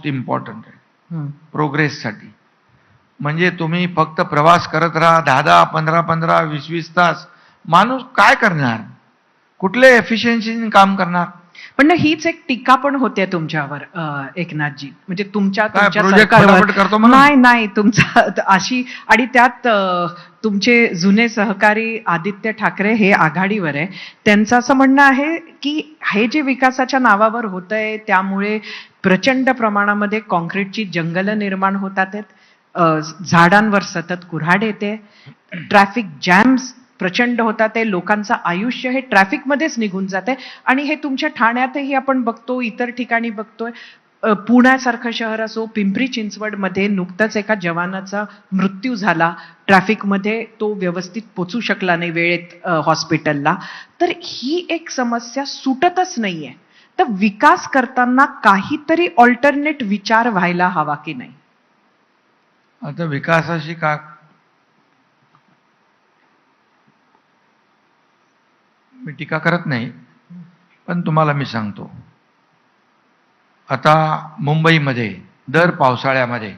Important आहे प्रोग्रेससाठी. म्हणजे तुम्ही फक्त प्रवास करत राहा 10-10, 15-15, 20-20 तास, माणूस काय करणार? कुठले एफिशियन्सीने काम करणार? पण ना हीच एक टीका पण होते तुमच्यावर एकनाथजी, म्हणजे तुमच्या प्रोजेक्ट सरकारवर. फटाफट करतो म्हणून? नाही नाही, तुमचा अशी, आणि त्यात तुमचे जुने सहकारी आदित्य ठाकरे हे आघाडीवर आहे. त्यांचं असं म्हणणं आहे की हे जे विकासाच्या नावावर होतंय त्यामुळे प्रचंड प्रमाणामध्ये कॉन्क्रीटची जंगलं निर्माण होतात आहेत, झाडांवर सतत कुऱ्हाड येते, ट्रॅफिक जॅम्स प्रचंड होतात आहे, लोकांचं आयुष्य हे ट्रॅफिकमध्येच निघून जाते. आणि हे तुमच्या ठाण्यातही आपण बघतो, इतर ठिकाणी बघतोय. पुण्यासारखं शहर असो, पिंपरी चिंचवडमध्ये नुकतंच एका जवानाचा मृत्यू झाला ट्रॅफिकमध्ये, तो व्यवस्थित पोचू शकला नाही वेळेत हॉस्पिटलला. तर ही एक समस्या सुटतच नाहीये. तर विकास करताना काहीतरी ऑल्टरनेट विचार व्हायला हवा की नाही? आता विकासाशी का मी टीका करत नाही, पण तुम्हाला मी सांगतो, आता मुंबईमध्ये दर पावसाळ्यामध्ये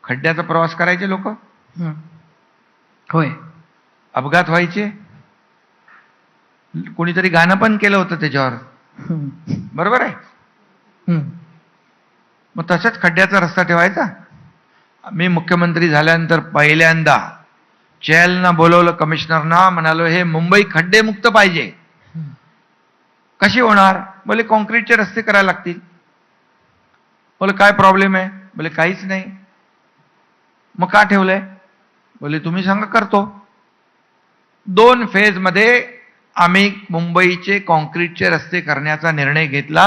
खड्ड्याचा प्रवास करायचे लोक, होय, अपघात व्हायचे, कोणीतरी गाणं पण केलं होतं त्याच्यावर, बरोबर आहे? मग तसंच खड्ड्याचा रस्ता ठेवायचा. मी मुख्यमंत्री झाल्यानंतर पहिल्यांदा चेलना बोलवलं, कमिशनरना, म्हणालो हे मुंबई खड्डेमुक्त पाहिजे. कशी होणार? बोले कॉन्क्रीटचे रस्ते करायला लागतील. बोले काय प्रॉब्लेम आहे? बोले काहीच नाही. मग का ठेवलंय? बोले तुम्ही सांगा, करतो. 2 फेजमध्ये आम्ही मुंबईचे कॉन्क्रीटचे रस्ते करण्याचा निर्णय घेतला.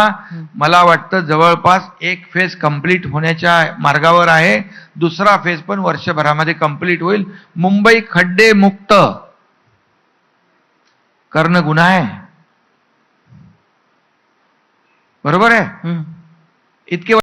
मला वाटतं जवळपास 1 फेज कंप्लीट होण्याच्या मार्गावर आहे, दुसरा फेज पण वर्षभरामध्ये कंप्लीट होईल. मुंबई खड्डे मुक्त करणं गुन्हा आहे, बरोबर आहे? इतके